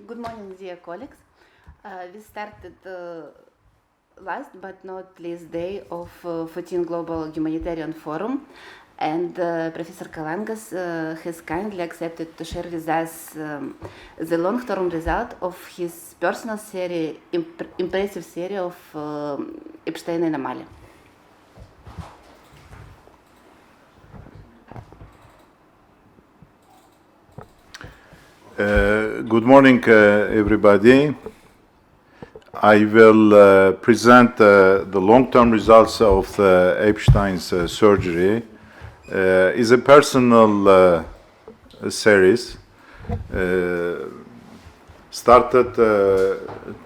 Good morning, dear colleagues. We started last but not least day of 14 Global Humanitarian Forum, and Professor Kalangas has kindly accepted to share with us the long-term result of his personal impressive series of Epstein anomaly. Good morning, everybody. I will present the long-term results of the Epstein's surgery. It's a personal series. Started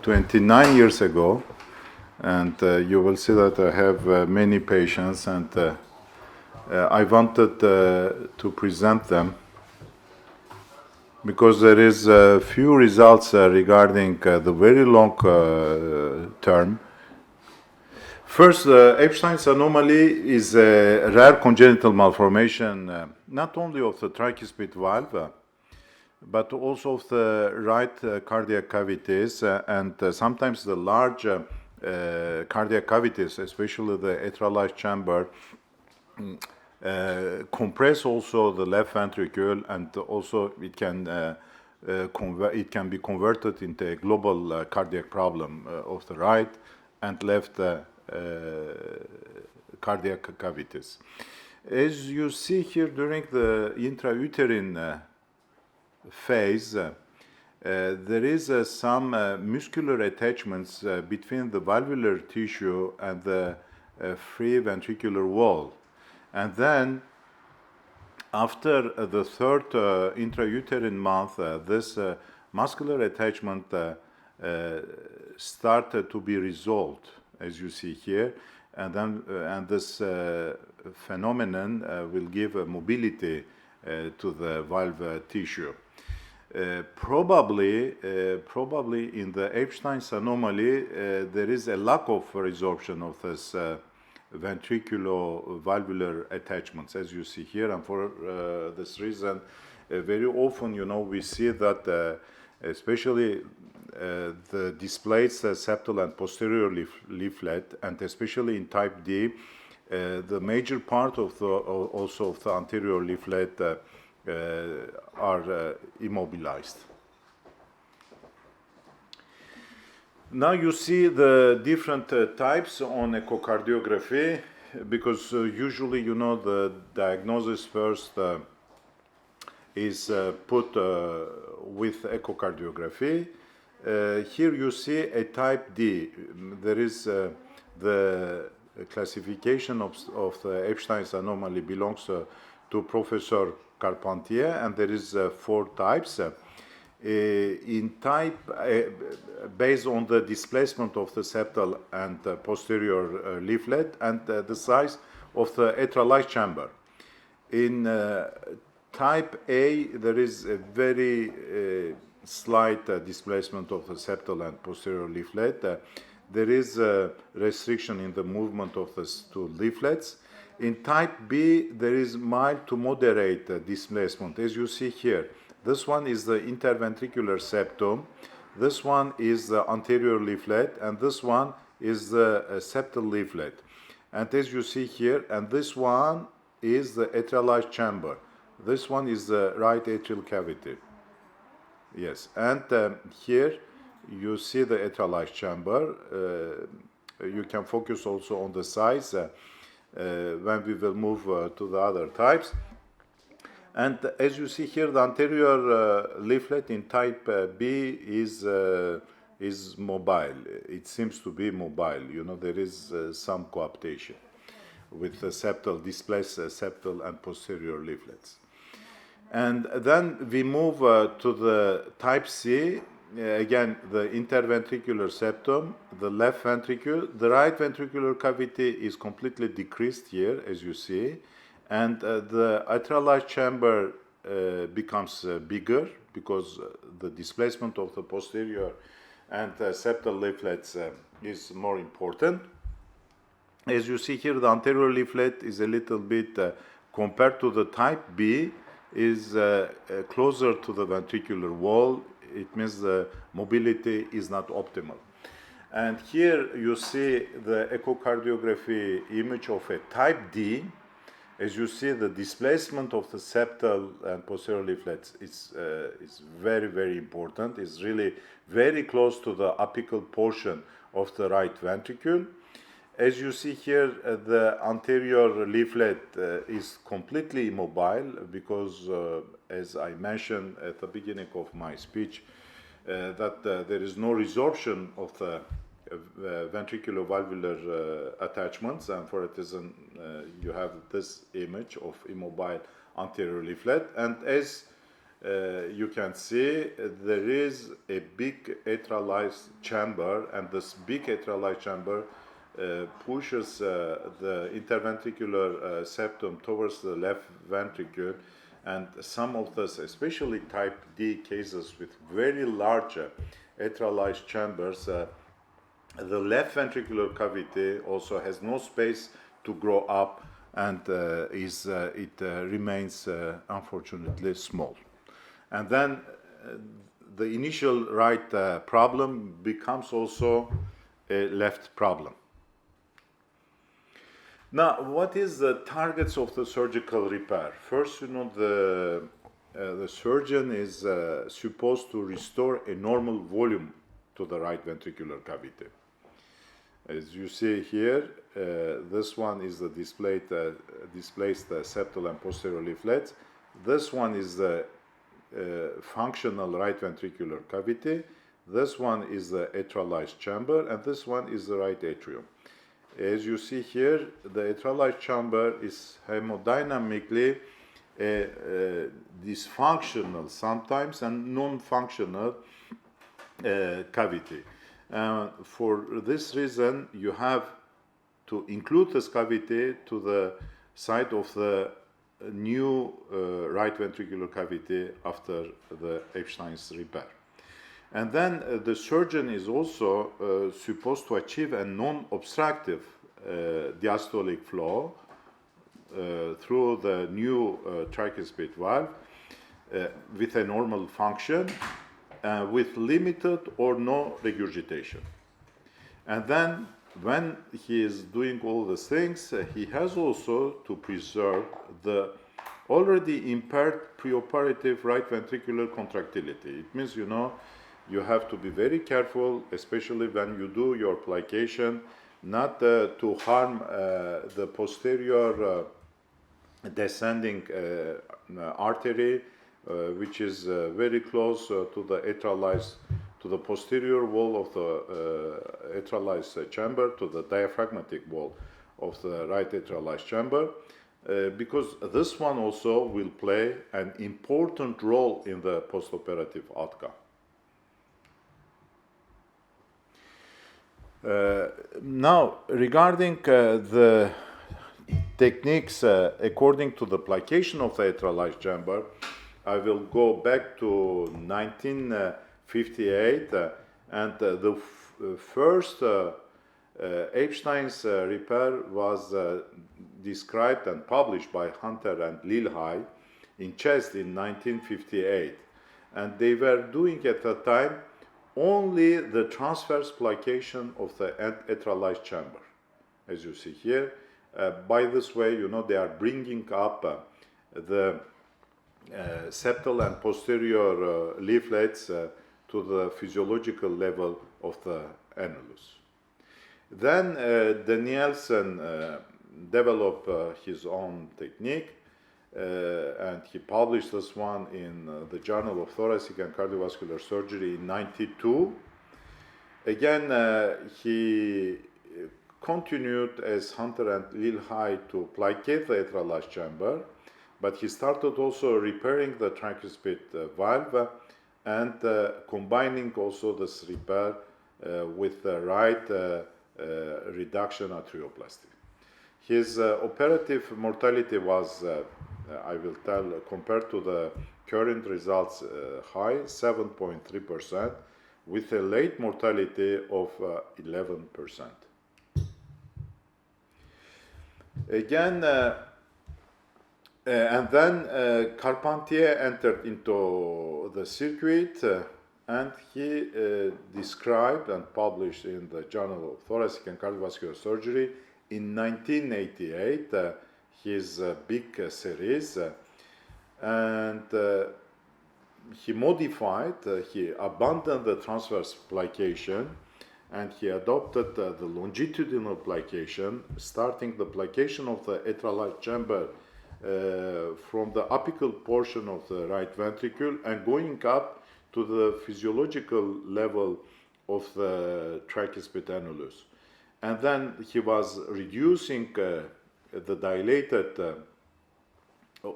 29 years ago, and you will see that I have many patients, and I wanted to present them because there is a few results regarding the very long term. First, Epstein's anomaly is a rare congenital malformation, not only of the tricuspid valve, but also of the right cardiac cavities, and sometimes the large cardiac cavities, especially the atrial chamber, compress also the left ventricle, and also it can be converted into a global cardiac problem of the right and left cardiac cavities. As you see here, during the intrauterine phase, there is some muscular attachments between the valvular tissue and the free ventricular wall. And then, after the third intrauterine month, this muscular attachment started to be resolved, as you see here, and this phenomenon will give a mobility to the valve tissue. Probably in the Epstein's anomaly, there is a lack of resorption of this ventriculo-valvular attachments, as you see here, and for this reason, very often, we see that, especially the displaced septal and posterior leaflet, and especially in type D, the major part of also of the anterior leaflet are immobilized. Now you see the different types on echocardiography, because usually, the diagnosis first is put with echocardiography. Here you see a type D. There is the classification of the Epstein's anomaly belongs to Professor Carpentier, and there is 4 types. In type, based on the displacement of the septal and posterior leaflet and the size of the atrial chamber. In type A, there is a very slight displacement of the septal and posterior leaflet. There is a restriction in the movement of the 2 leaflets. In type B, there is mild to moderate displacement, as you see here. This one is the interventricular septum, this one is the anterior leaflet, and this one is the septal leaflet. And as you see here, and this one is the atrial chamber. This one is the right atrial cavity. Yes, and here you see the atrial chamber. You can focus also on the size when we will move to the other types. And as you see here, the anterior leaflet in type B is mobile. It seems to be mobile. There is some coaptation with the septal, displaced septal and posterior leaflets. And then we move to the type C. Again, the interventricular septum, the left ventricle, the right ventricular cavity is completely decreased here, as you see. And the atrial chamber becomes bigger because the displacement of the posterior and septal leaflets is more important. As you see here, the anterior leaflet is a little bit compared to the type B is closer to the ventricular wall. It means the mobility is not optimal. And here you see the echocardiography image of a type D. As you see, the displacement of the septal and posterior leaflets is very, very important. It's really very close to the apical portion of the right ventricle. As you see here, the anterior leaflet is completely immobile because, as I mentioned at the beginning of my speech, that there is no resorption of the ventriculovalvular attachments, and for that reason you have this image of immobile anterior leaflet. And as you can see, there is a big atrialized chamber, and this big atrialized chamber pushes the interventricular septum towards the left ventricle, and some of this, especially type D cases with very large atrialized chambers, the left ventricular cavity also has no space to grow up, and it remains unfortunately small. And then the initial right problem becomes also a left problem. Now, what is the targets of the surgical repair? First, the surgeon is supposed to restore a normal volume to the right ventricular cavity. As you see here, this one is the displaced septal and posterior leaflets. This one is the functional right ventricular cavity. This one is the atrialized chamber, and this one is the right atrium. As you see here, the atrialized chamber is hemodynamically dysfunctional sometimes and non-functional cavity. For this reason, you have to include this cavity to the side of the new right ventricular cavity after the Epstein's repair. And then the surgeon is also supposed to achieve a non-obstructive diastolic flow through the new tricuspid valve with a normal function, with limited or no regurgitation. And then when he is doing all these things, he has also to preserve the already impaired preoperative right ventricular contractility. It means, you have to be very careful, especially when you do your plication, not to harm the posterior descending artery, which is very close to the atrialized, to the posterior wall of the atrialized chamber, to the diaphragmatic wall of the right atrialized chamber, because this one also will play an important role in the postoperative outcome. Now, regarding the techniques according to the plication of the atrialized chamber, I will go back to 1958, and the first Epstein's repair was described and published by Hunter and Lilhai in chest in 1958, and they were doing at the time only the transverse plication of the atrialized chamber, as you see here. By this way, they are bringing up the septal and posterior leaflets to the physiological level of the annulus. Then Danielson developed his own technique, and he published this one in the Journal of Thoracic and Cardiovascular Surgery in 1992. Again, he continued as Hunter and Lilhai to plicate the atrialized chamber, but he started also repairing the tricuspid valve and combining also this repair with the right reduction arterioplasty. His operative mortality was, I will tell, compared to the current results, high, 7.3%, with a late mortality of 11%. Again, And then Carpentier entered into the circuit and he described and published in the Journal of Thoracic and Cardiovascular Surgery in 1988 his big series. And he modified, he abandoned the transverse plication and he adopted the longitudinal plication, starting the plication of the atrial large chamber from the apical portion of the right ventricle and going up to the physiological level of the tricuspid annulus. And then he was reducing the dilated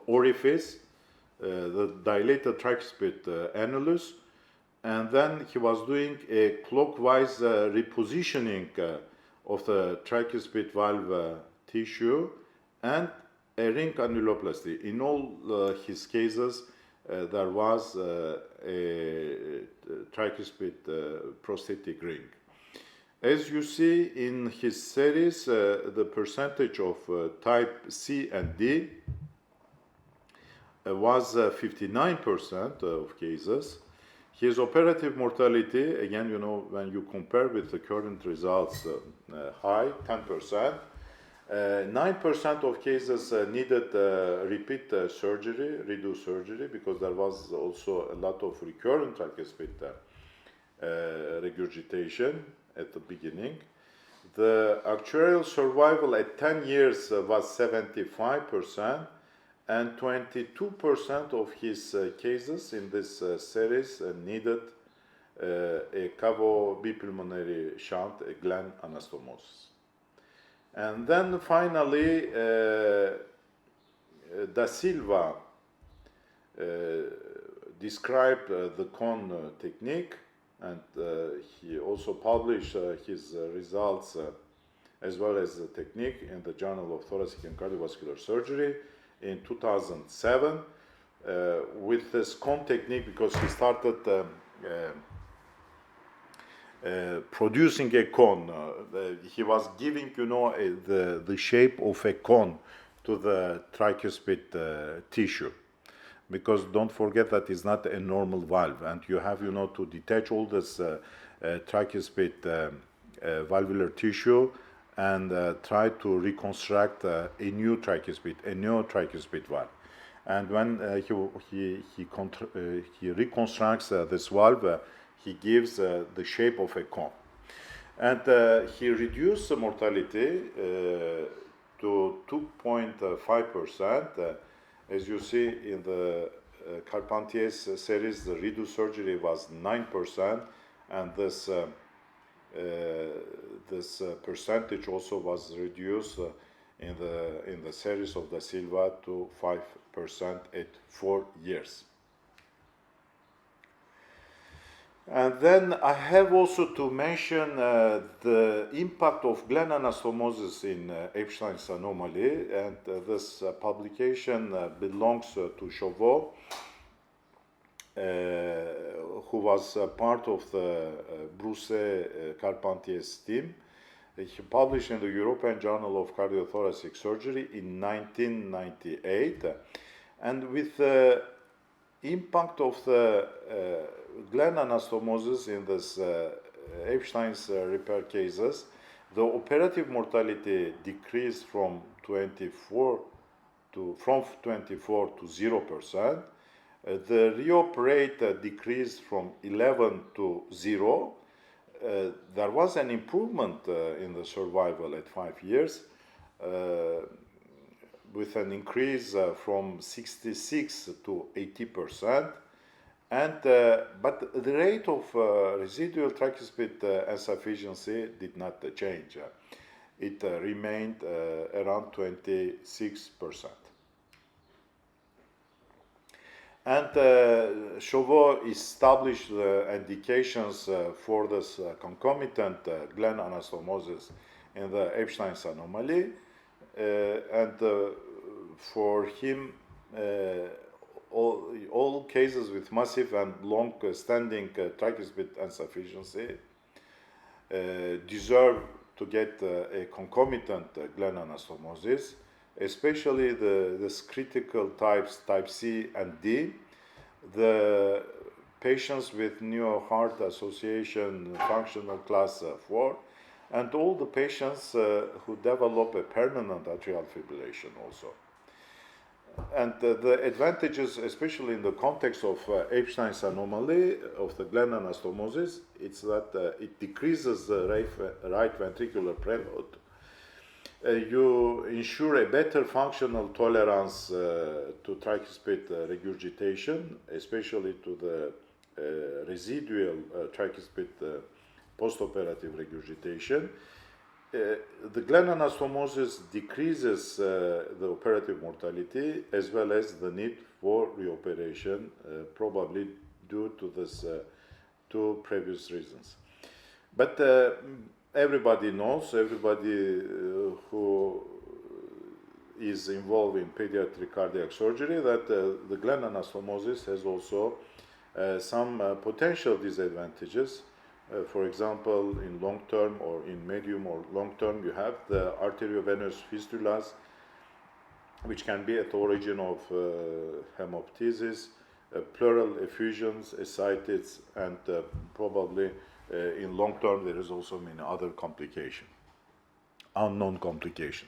orifice, the dilated tricuspid annulus, and then he was doing a clockwise repositioning of the tricuspid valve tissue and a ring annuloplasty. In all his cases, there was a tricuspid prosthetic ring. As you see in his series, the percentage of type C and D was 59% of cases. His operative mortality, again, you know, when you compare with the current results, high, 10%. 9% of cases needed repeat surgery, redo surgery, because there was also a lot of recurrent tricuspid regurgitation at the beginning. The actuarial survival at 10 years was 75%, and 22% of his cases in this series needed a cavo-bipulmonary shunt, a Glenn anastomosis. And then finally, Da Silva described the cone technique, and he also published his results as well as the technique in the Journal of Thoracic and Cardiovascular Surgery in 2007 with this cone technique, because he started producing a cone. He was giving, you know, the shape of a cone to the tricuspid tissue, because don't forget that it's not a normal valve, and you have, you know, to detach all this tricuspid valvular tissue and try to reconstruct a new tricuspid valve. And when he reconstructs this valve, he gives the shape of a cone. And he reduced the mortality to 2.5%. As you see in the Carpentier's series, the redo surgery was 9%, and this percentage also was reduced in the series of Da Silva to 5% at 4 years. And then I have also to mention the impact of Glenn anastomosis in Epstein's anomaly, and this publication belongs to Chauveau, who was part of the Brousse-Carpentier's team. He published in the European Journal of Cardiothoracic Surgery in 1998, and with the impact of the Glenn anastomosis in this Epstein's repair cases, the operative mortality decreased from 24 to 0%. The reop rate decreased from 11 to 0. There was an improvement in the survival at 5 years, with an increase from 66 to 80%. And but the rate of residual tricuspid insufficiency did not change. It remained around 26%. And Chauveau established the indications for this concomitant Glenn anastomosis in the Epstein's anomaly, and for him, all cases with massive and long-standing tricuspid insufficiency deserve to get a concomitant Glenn anastomosis. especially this critical types, type C and D, the patients with New Heart Association functional class 4, and all the patients who develop a permanent atrial fibrillation also. And the advantages, especially in the context of Epstein's anomaly of the Glenn anastomosis, it's that it decreases the right ventricular preload. You ensure a better functional tolerance to tricuspid regurgitation, especially to the residual tricuspid postoperative regurgitation. The Glenn anastomosis decreases the operative mortality as well as the need for reoperation, probably due to this two previous reasons. But everybody knows, everybody who is involved in pediatric cardiac surgery, that the Glenn anastomosis has also some potential disadvantages. For example, in long term or in medium or long term, you have the arteriovenous fistulas, which can be at the origin of hemoptysis, pleural effusions, ascites, and probably in long term there is also many other complications, unknown complication.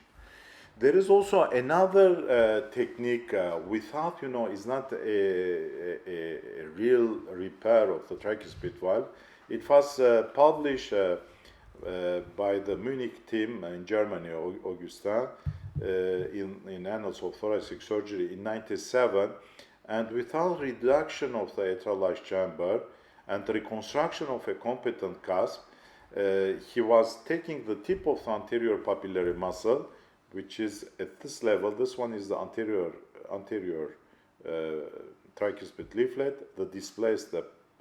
There is also another technique without, it's not a real repair of the tricuspid valve. It was published by the Munich team in Germany, Augustin, in Annals of Thoracic Surgery in 1997, and without reduction of the atrial arch chamber and reconstruction of a competent cusp, he was taking the tip of the anterior papillary muscle, which is at this level. This one is the anterior tricuspid leaflet, the displaced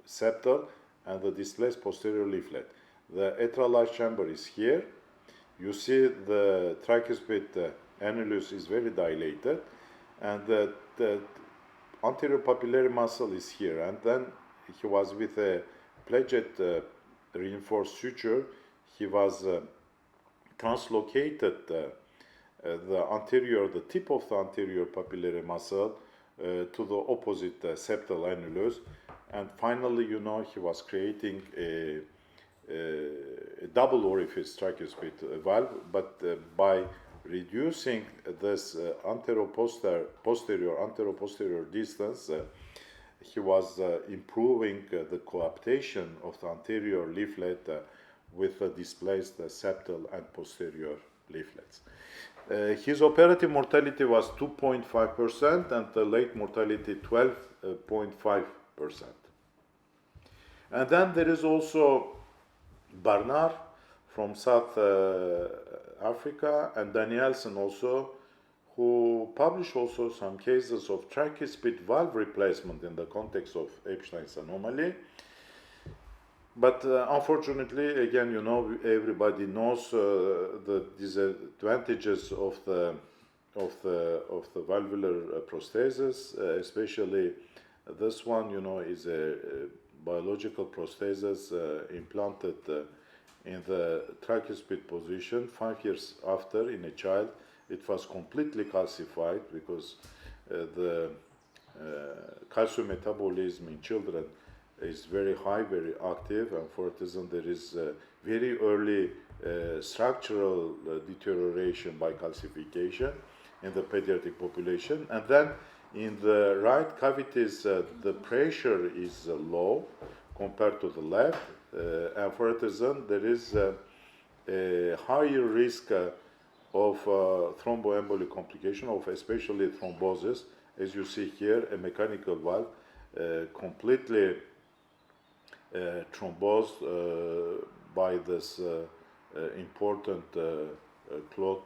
septal, and the displaced posterior leaflet. The atrial arch chamber is here. You see the tricuspid annulus is very dilated, and the anterior papillary muscle is here. And then he was with a pledget reinforced suture. He was translocated the tip of the anterior papillary muscle to the opposite septal annulus. And finally, he was creating a double orifice tricuspid valve, but by reducing this antero-posterior distance, he was improving the coaptation of the anterior leaflet with the displaced septal and posterior leaflets. His operative mortality was 2.5% and the late mortality 12.5%. And then there is also Barnard from South Africa and Danielson also, who published also some cases of tricuspid valve replacement in the context of Epstein's anomaly. But unfortunately, again, everybody knows the disadvantages of the valvular prosthesis, especially this one, is a biological prosthesis implanted in the tricuspid position 5 years after in a child. It was completely calcified because the calcium metabolism in children is very high, very active, and for that reason there is very early structural deterioration by calcification in the pediatric population. And then in the right cavities, the pressure is low compared to the left, and for that reason there is a higher risk of thromboembolic complication, of especially thrombosis. As you see here, a mechanical valve completely thrombosed by this important clot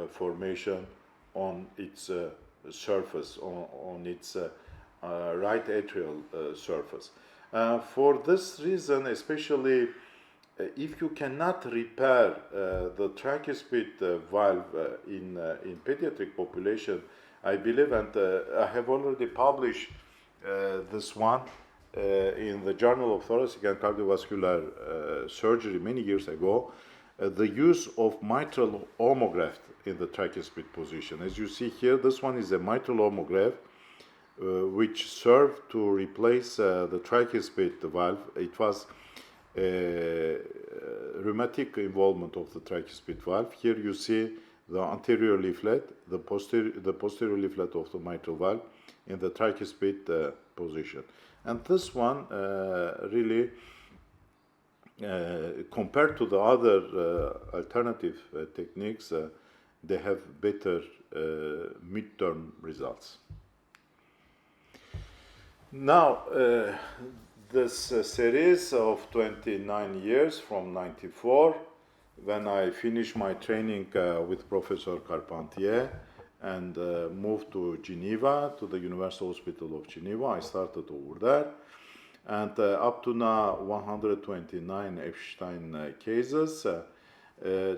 formation on its surface, on its right atrial surface. For this reason, especially if you cannot repair the tricuspid valve in pediatric population, I believe, and I have already published this one in the Journal of Thoracic and Cardiovascular Surgery many years ago, the use of mitral homograph in the tricuspid position. As you see here, this one is a mitral homograph which served to replace the tricuspid valve. It was rheumatic involvement of the tricuspid valve. Here you see the anterior leaflet, the posterior leaflet of the mitral valve in the tricuspid position. And this one really, compared to the other alternative techniques, they have better midterm results. Now, this series of 29 years from 94, when I finished my training with Professor Carpentier and moved to Geneva, to the Universal Hospital of Geneva, I started over there. And up to now, 129 Epstein cases,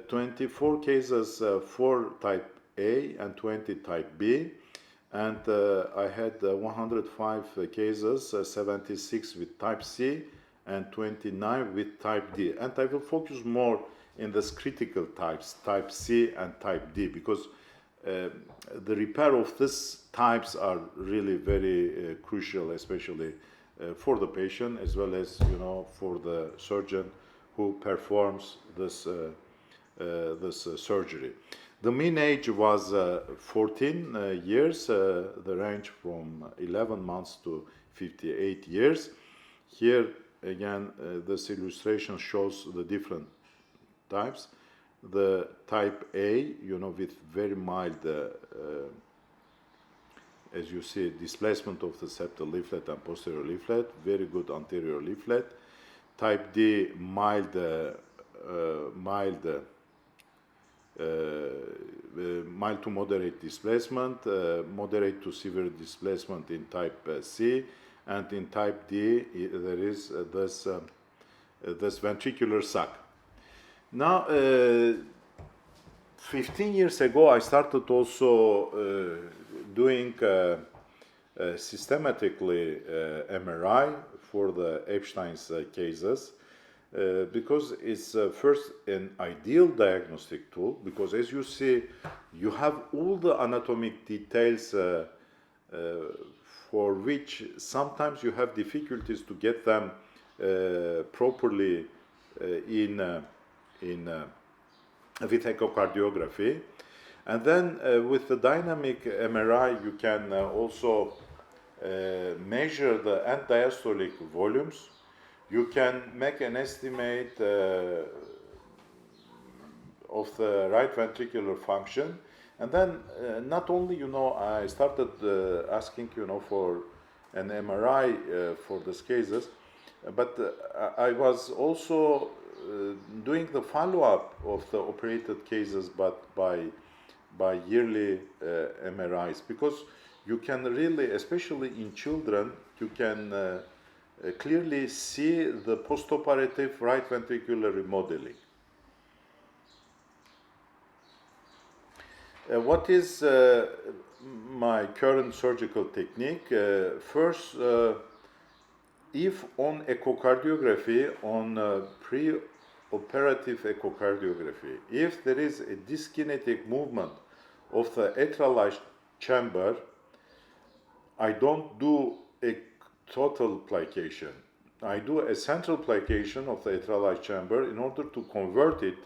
24 cases for type A and 20 type B. And I had 105 cases, 76 with type C and 29 with type D. And I will focus more in this critical types, type C and type D, because the repair of these types are really very crucial, especially for the patient as well as, you know, for the surgeon who performs this surgery. The mean age was 14 years, the range from 11 months to 58 years. Here again, this illustration shows the different types. The type A, you know, with very mild, as you see, displacement of the septal leaflet and posterior leaflet, very good anterior leaflet. Type D, mild to moderate displacement, moderate to severe displacement in type C, and in type D there is this ventricular sac. Now, 15 years ago, I started also doing systematically MRI for the Epstein's cases. Because it's first an ideal diagnostic tool, because as you see, you have all the anatomic details for which sometimes you have difficulties to get them properly with echocardiography. And then with the dynamic MRI, you can also measure the end diastolic volumes. You can make an estimate of the right ventricular function, and then not only, you know, I started asking, you know, for an MRI for these cases, but I was also doing the follow-up of the operated cases, but by yearly MRIs, because you can really, especially in children, you can clearly see the postoperative right ventricular remodeling. What is my current surgical technique? First, if on echocardiography, on pre-operative echocardiography, if there is a dyskinetic movement of the atrial arch chamber, I don't do a total plication. I do a central plication of the atrial arch chamber in order to convert it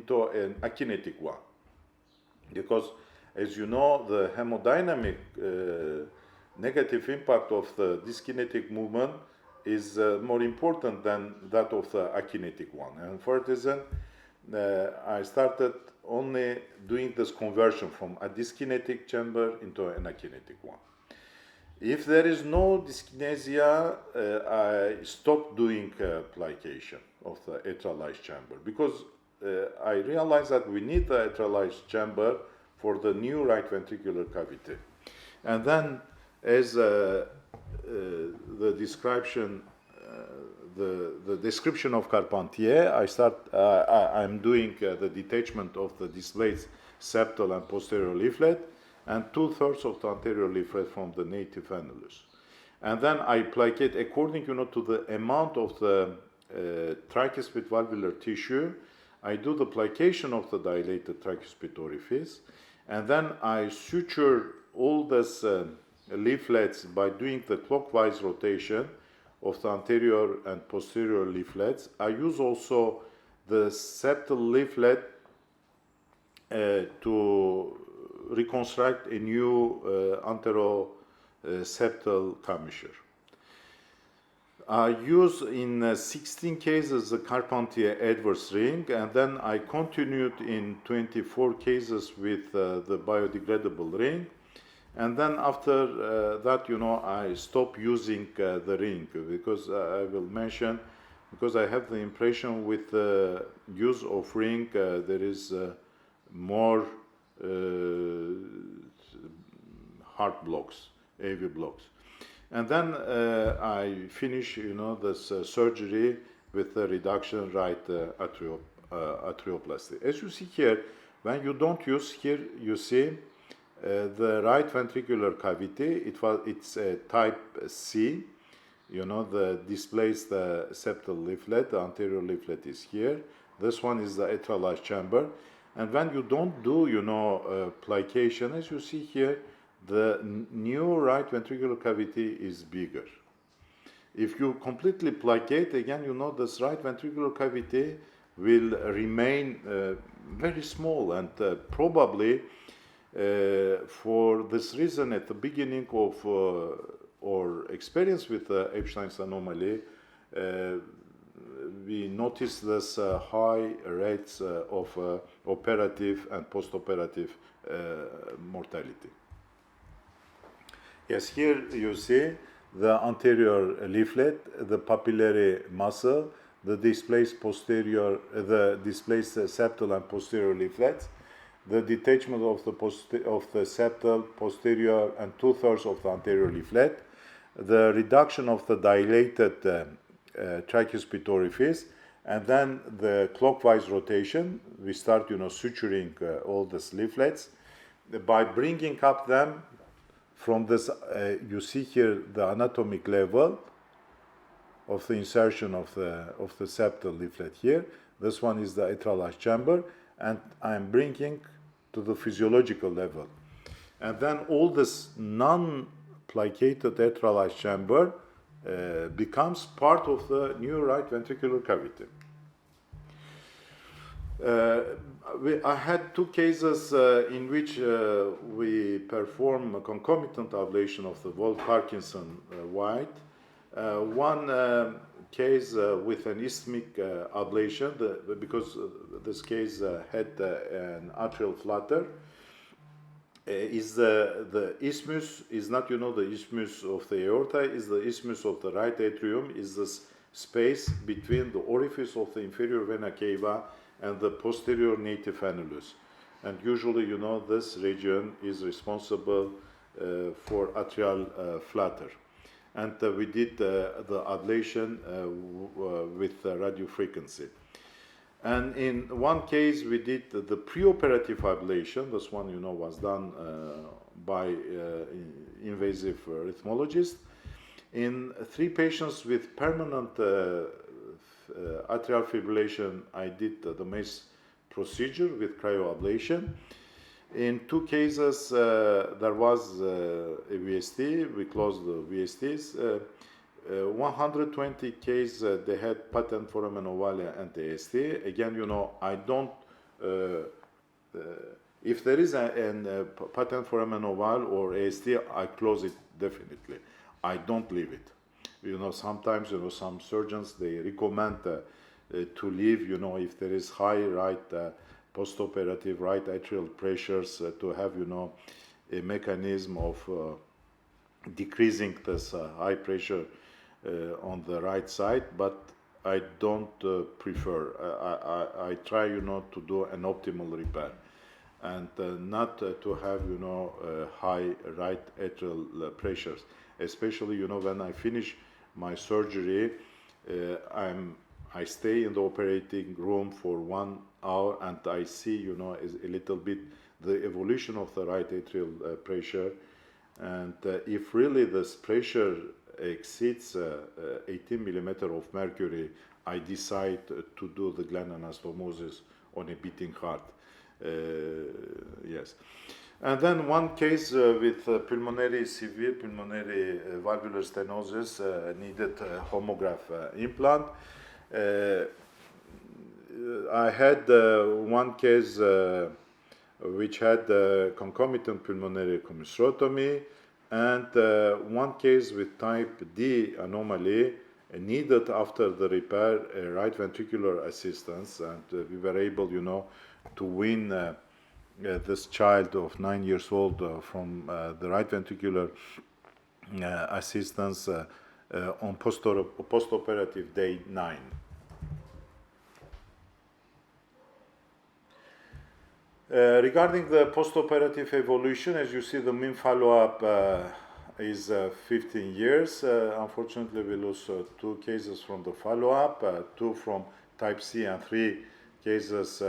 into an akinetic one. Because, as you know, the hemodynamic negative impact of the dyskinetic movement is more important than that of the akinetic one. And for that reason, I started only doing this conversion from a dyskinetic chamber into an akinetic one. If there is no dyskinesia, I stop doing plication of the atrial arch chamber, because I realized that we need the atrial arch chamber for the new right ventricular cavity. And then, as the description of Carpentier, I'm doing the detachment of the displaced septal and posterior leaflet, and 2/3 of the anterior leaflet from the native annulus. And then I placate according, you know, to the amount of the tricuspid valvular tissue. I do the plication of the dilated tricuspid orifice, and then I suture all these leaflets by doing the clockwise rotation of the anterior and posterior leaflets. I use also the septal leaflet to reconstruct a new anteroseptal commissure. I use in 16 cases the Carpentier-Edwards ring, and then I continued in 24 cases with the biodegradable ring. And then after that, I stop using the ring, because I will mention, because I have the impression with the use of ring, there is more heart blocks, AV blocks. And then I finish, this surgery with the reduction right arterioplasty. As you see here, when you don't use here, you see the right ventricular cavity. It's a type C. The displaced septal leaflet. The anterior leaflet is here. This one is the atrial arch chamber. And when you don't do, plication, as you see here, the new right ventricular cavity is bigger. If you completely plicate, again, this right ventricular cavity will remain very small, and probably for this reason, at the beginning of our experience with Epstein's anomaly, we noticed this high rates of operative and postoperative mortality. Yes, here you see the anterior leaflet, the papillary muscle, the displaced posterior, the displaced septal and posterior leaflets, the detachment of the septal, posterior, and 2/3 of the anterior leaflet, the reduction of the dilated tricuspid orifice, and then the clockwise rotation. We start, suturing all these leaflets by bringing up them from this. You see here the anatomic level of the insertion of the septal leaflet here. This one is the atrial arch chamber, and I'm bringing to the physiological level. And then all this non-plicated atrial arch chamber becomes part of the new right ventricular cavity. I had two cases in which we perform a concomitant ablation of the Wolff-Parkinson white. One case with an isthmic ablation, because this case had an atrial flutter. Is the isthmus is not, the isthmus of the aorta, is the isthmus of the right atrium, is this space between the orifice of the inferior vena cava and the posterior native annulus. And usually, this region is responsible for atrial flutter. And we did the ablation with radiofrequency. And in one case, we did the preoperative ablation. This one, was done by invasive rhythmologist. In 3 patients with permanent atrial fibrillation, I did the MACE procedure with cryoablation. In 2 cases, there was a VST. We closed the VSTs. 120 cases, they had patent foramen ovale and AST. Again, I don't, if there is a patent foramen ovale or AST, I close it definitely. I don't leave it. Sometimes, some surgeons, they recommend to leave, if there is high right postoperative right atrial pressures, to have, a mechanism of decreasing this high pressure on the right side, but I don't prefer. I try, to do an optimal repair, and not to have, high right atrial pressures. Especially, when I finish my surgery, I stay in the operating room for 1 hour, and I see, a little bit the evolution of the right atrial pressure. And if really this pressure exceeds 18 millimeter of mercury, I decide to do the gland anastomosis on a beating heart. Yes. And then one case with severe pulmonary valvular stenosis needed homograph implant. I had one case which had concomitant pulmonary commissurotomy, and one case with type D anomaly needed after the repair right ventricular assistance, and we were able, to win this child of 9 years old from the right ventricular assistance on postoperative day 9. Regarding the postoperative evolution, as you see, the mean follow-up is 15 years. Unfortunately, we lose 2 cases from the follow-up, 2 from type C and 3 cases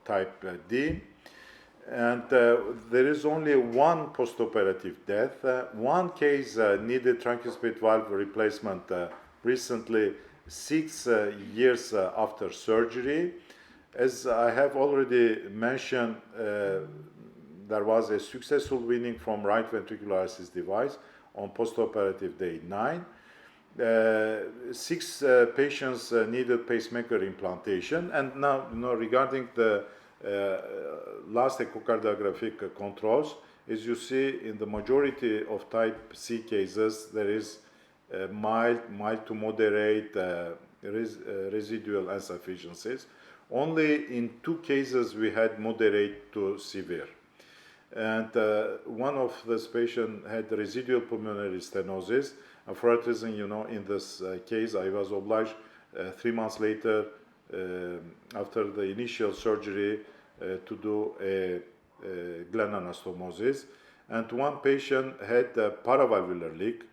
type D. And there is only 1 postoperative death. 1 case needed tricuspid valve replacement recently, 6 years after surgery. As I have already mentioned, there was a successful weaning from right ventricular assist device on postoperative day 9. 6 patients needed pacemaker implantation. And now, regarding the last echocardiographic controls, as you see in the majority of type C cases, there is mild to moderate residual insufficiencies. Only in 2 cases we had moderate to severe. And one of this patient had residual pulmonary stenosis. And for that reason, in this case, I was obliged 3 months later, after the initial surgery, to do a gland anastomosis. And 1 patient had a paravalvular leak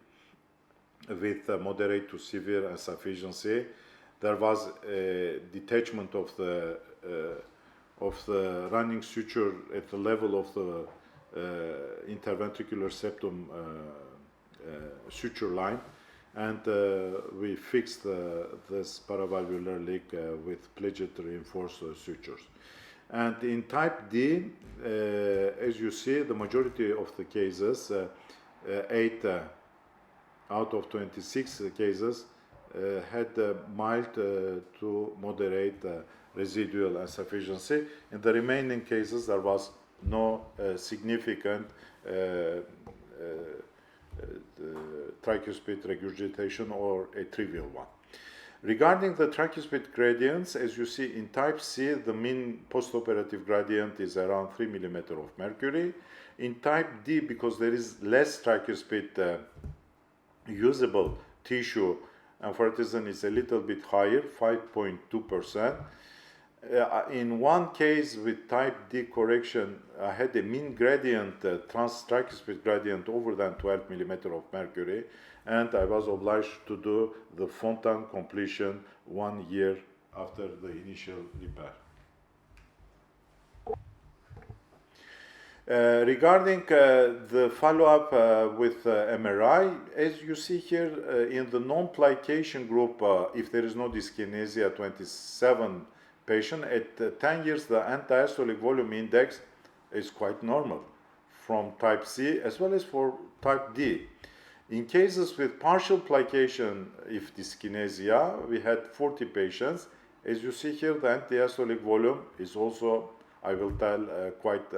with moderate to severe insufficiency. There was a detachment of the running suture at the level of the interventricular septum suture line, and we fixed this paravalvular leak with pledget reinforced sutures. And in type D, as you see, the majority of the cases, 8 out of 26 cases, had mild to moderate residual insufficiency. In the remaining cases, there was no significant tricuspid regurgitation or a trivial one. Regarding the tricuspid gradients, as you see in type C, the mean postoperative gradient is around 3 millimeter of mercury. In type D, because there is less tricuspid usable tissue, and for that reason it's a little bit higher, 5.2%. In 1 case with type D correction, I had a mean gradient, tricuspid gradient over than 12 millimeter of mercury, and I was obliged to do the Fontan completion 1 year after the initial repair. Regarding the follow-up with MRI, as you see here in the non-plication group, if there is no dyskinesia, 27 patient, at 10 years the end-diastolic volume index is quite normal from type C as well as for type D. In cases with partial plication, if dyskinesia, we had 40 patients. As you see here, the end-diastolic volume is also, I will tell, quite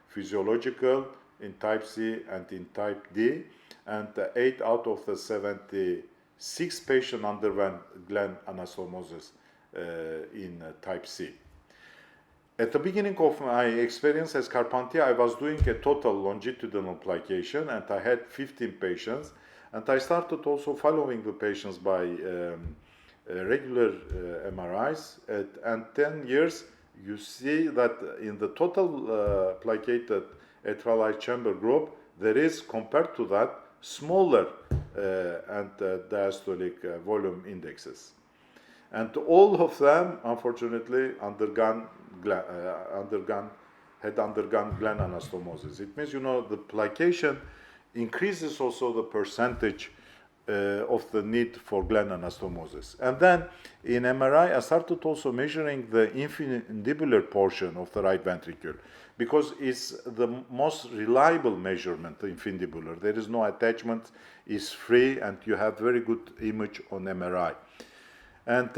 physiological in type C and in type D, and 8 out of the 76 patients underwent gland anastomosis in type C. At the beginning of my experience as Carpentier, I was doing a total longitudinal plication, and I had 15 patients, and I started also following the patients by regular MRIs, and 10 years, you see that in the total plicated atrial chamber group, there is, compared to that, smaller and diastolic volume indexes. And all of them, unfortunately, had undergone gland anastomosis. It means, the plication increases also the percentage of the need for gland anastomosis. And then in MRI, I started also measuring the infundibular portion of the right ventricle because it's the most reliable measurement, the infundibular. There is no attachment, it's free, and you have very good image on MRI. And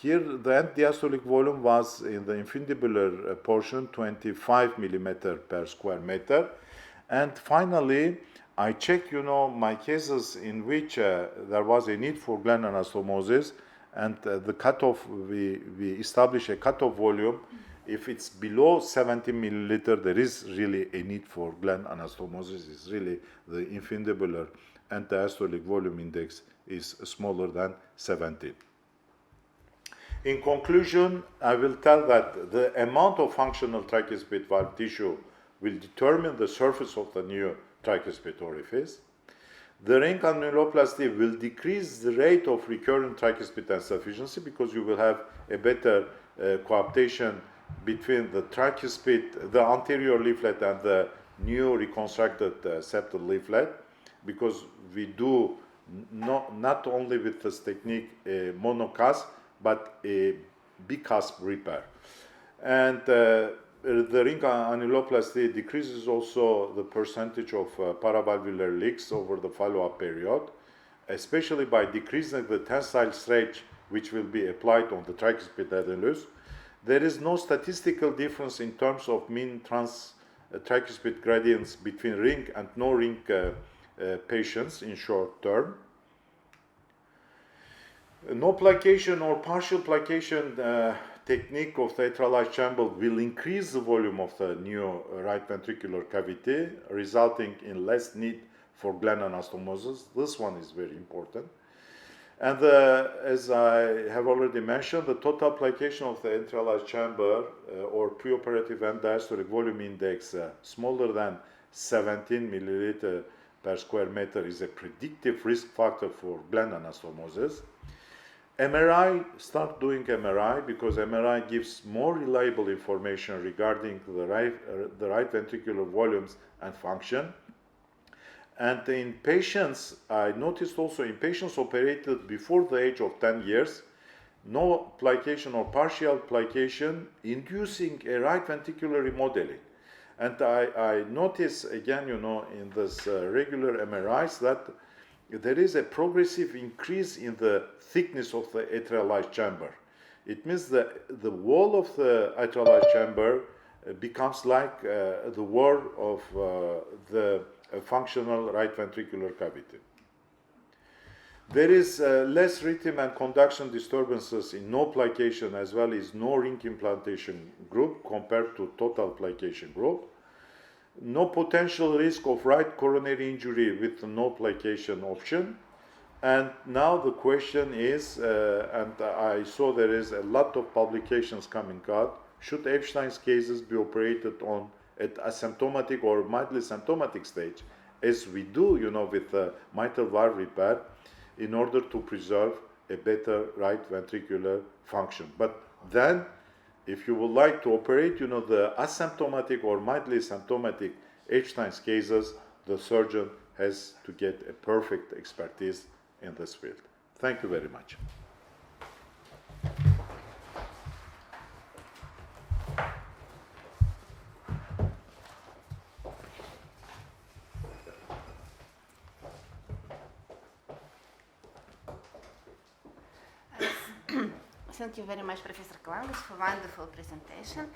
here the end diastolic volume was in the infundibular portion 25 millimeter per square meter. And finally, I check, my cases in which there was a need for gland anastomosis, and the cutoff, we establish a cutoff volume. If it's below 70 milliliter, there is really a need for gland anastomosis. It's really the infundibular and diastolic volume index is smaller than 70. In conclusion, I will tell that the amount of functional tricuspid valve tissue will determine the surface of the new tricuspid orifice. The ring annuloplasty will decrease the rate of recurrent tricuspid insufficiency because you will have a better coaptation between the tricuspid, the anterior leaflet, and the new reconstructed septal leaflet, because we do not only with this technique a monocasp, but a bicasp repair. And the ring annuloplasty decreases also the percentage of paravalvular leaks over the follow-up period, especially by decreasing the tensile stretch which will be applied on the tricuspid annulus. There is no statistical difference in terms of mean tricuspid gradients between ring and no ring patients in short term. No plication or partial plication technique of the atrial chamber will increase the volume of the new right ventricular cavity, resulting in less need for gland anastomosis. This one is very important. And as I have already mentioned, the total plication of the atrial chamber or preoperative end diastolic volume index smaller than 17 milliliter per square meter is a predictive risk factor for gland anastomosis. MRI, start doing MRI because MRI gives more reliable information regarding the right ventricular volumes and function. And in patients, I noticed also in patients operated before the age of 10 years, no plication or partial plication inducing a right ventricular remodeling. And I notice again, in this regular MRIs that there is a progressive increase in the thickness of the atrial chamber. It means that the wall of the atrial chamber becomes like the wall of the functional right ventricular cavity. There is less rhythm and conduction disturbances in no plication as well as no ring implantation group compared to total plication group. No potential risk of right coronary injury with no plication option. And now the question is, and I saw there is a lot of publications coming out, should Epstein's cases be operated on at asymptomatic or mildly symptomatic stage, as we do, with mitral valve repair, in order to preserve a better right ventricular function. But then, if you would like to operate, the asymptomatic or mildly symptomatic Epstein's cases, the surgeon has to get a perfect expertise in this field. Thank you very much. Thank you very much, Professor Kalangas, for wonderful presentation.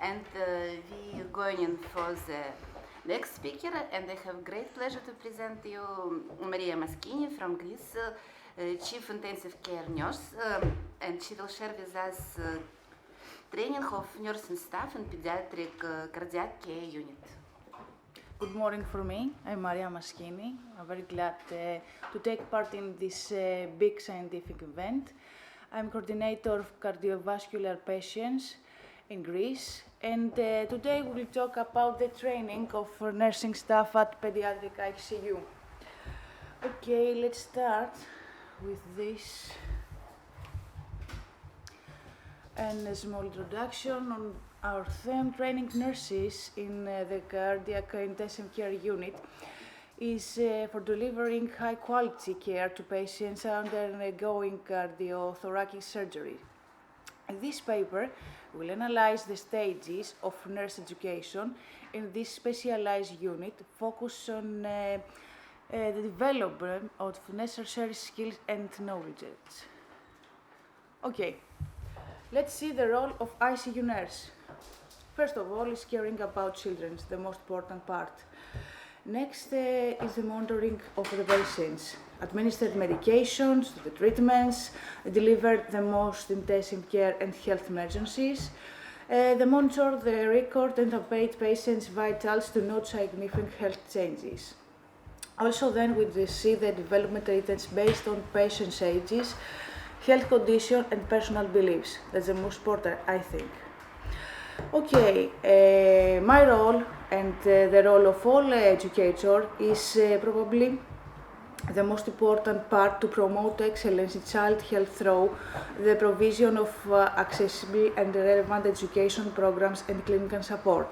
And we are going in for the next speaker, and I have great pleasure to present you Maria Maschini from Greece, Chief Intensive Care Nurse, and she will share with us training of nursing staff in Pediatric Cardiac Care Unit. Good morning for me. I'm Maria Maschini. I'm very glad to take part in this big scientific event. I'm coordinator of cardiovascular patients in Greece, and today we will talk about the training of nursing staff at pediatric ICU. Okay, let's start with this. And a small introduction on our theme, training nurses in the cardiac intensive care unit. is for delivering high-quality care to patients undergoing cardiothoracic surgery. In this paper, we'll analyze the stages of nurse education in this specialized unit, focus on the development of necessary skills and knowledge. Okay, let's see the role of ICU nurse. First of all, is caring about children, the most important part. Next is the monitoring of the patients, administered medications, the treatments, deliver the most intensive care and health emergencies, the monitor the record and update patients' vitals to note significant health changes. Also then we see the development trends based on patients' ages, health condition and personal beliefs. That's the most important, I think. Okay, my role and the role of all educator is probably the most important part to promote excellence in child health through the provision of accessible and relevant education programs and clinical support.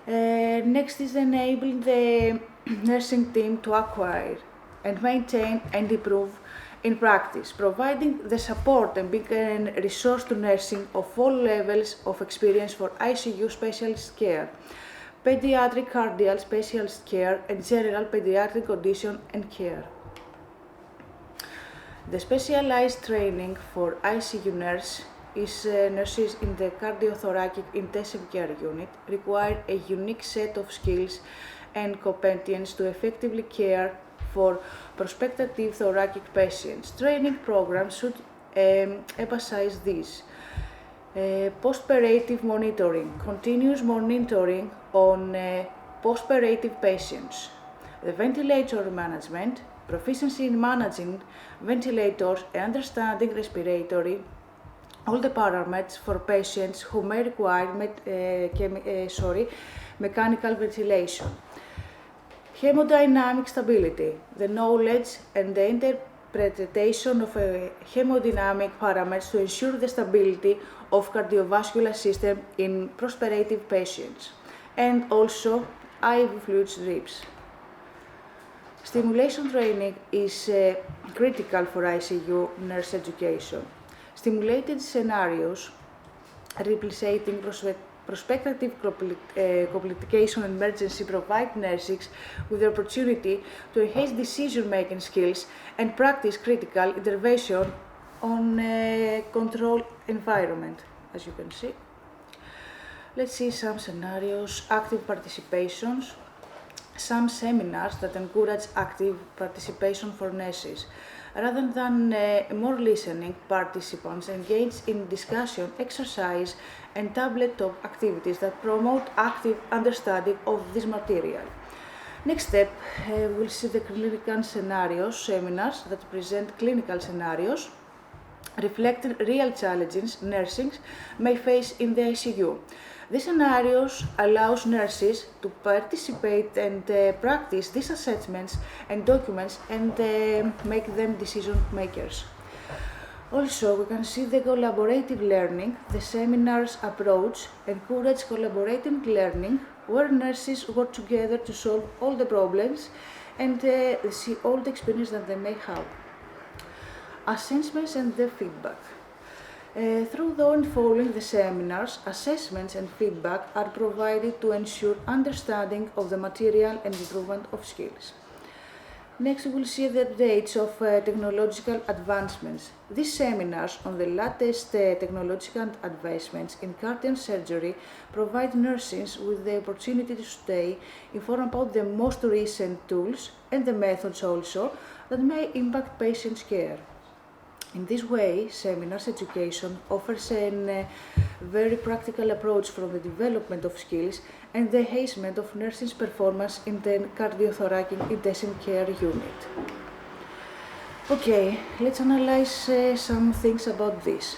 Next is enabling the nursing team to acquire and maintain and improve in practice, providing the support and being a resource to nursing of all levels of experience for ICU specialist care, pediatric cardiac specialist care, and general pediatric condition and care. The specialized training for ICU nurses in the cardiothoracic intensive care unit require a unique set of skills and competencies to effectively care for prospective thoracic patients. Training programs should emphasize this. Post-operative monitoring, continuous monitoring on post-operative patients. The ventilator management, proficiency in managing ventilators and understanding respiratory, all the parameters for patients who may require mechanical ventilation. Hemodynamic stability, the knowledge and the interpretation of hemodynamic parameters to ensure the stability of cardiovascular system in post-operative patients, and also IV fluid drips. Stimulation training is critical for ICU nurse education. Stimulated scenarios replicating prospective complication and emergency provide nurses with the opportunity to enhance decision-making skills and practice critical intervention on a controlled environment, as you can see. Let's see some scenarios, active participations, some seminars that encourage active participation for nurses. Rather than more listening, participants engage in discussion, exercise, and tabletop activities that promote active understanding of this material. Next step, we'll see the clinical scenarios, seminars that present clinical scenarios reflecting real challenges nursing may face in the ICU. These scenarios allows nurses to participate and practice these assessments and documents and make them decision makers. Also, we can see the collaborative learning. The seminars approach encourage collaborative learning where nurses work together to solve all the problems and see all the experience that they may have. Assessments and the feedback. Through the following the seminars, assessments and feedback are provided to ensure understanding of the material and improvement of skills. Next, we will see the updates of technological advancements. These seminars on the latest technological advancements in cardiac surgery provide nurses with the opportunity to stay informed about the most recent tools and the methods also that may impact patients' care. In this way, seminars education offers a very practical approach from the development of skills and the enhancement of nursing performance in the cardiothoracic intensive care unit. Okay, let's analyze some things about this.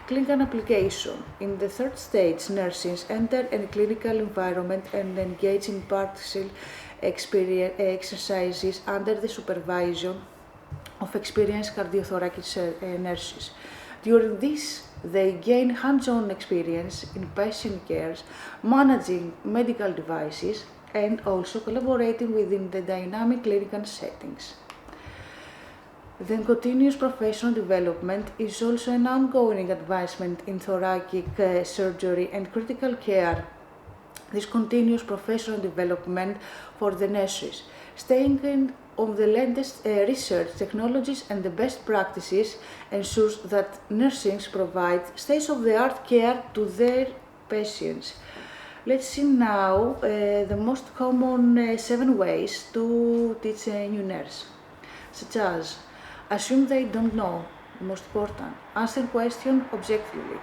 Clinical application. In the third stage, nurses enter a clinical environment and engage in partial exercises under the supervision of experienced cardiothoracic nurses. During this, they gain hands-on experience in patient care, managing medical devices, and also collaborating within the dynamic clinical settings. Then continuous professional development is also an ongoing advancement in thoracic surgery and critical care. This continuous professional development for the nurses, staying on the latest research, technologies and the best practices ensures that nursing provides state-of-the-art care to their patients. Let's see now the most common 7 ways to teach a new nurse, such as assume they don't know, most important, answer question objectively,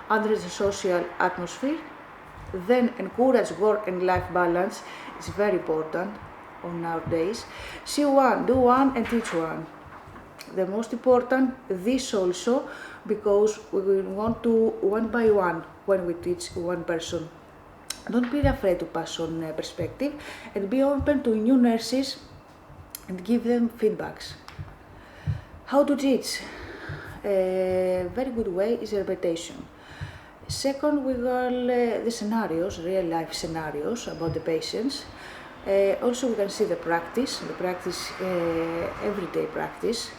address the social atmosphere, then encourage work and life balance, it's very important on nowadays, see one, do one and teach one. The most important, this also, because we will want to one by one when we teach one person. Don't be afraid to pass on perspective and be open to new nurses and give them feedbacks. How to teach? A very good way is repetition. Second, we got the scenarios, real life scenarios about the patients. Also, we can see the practice, everyday practice,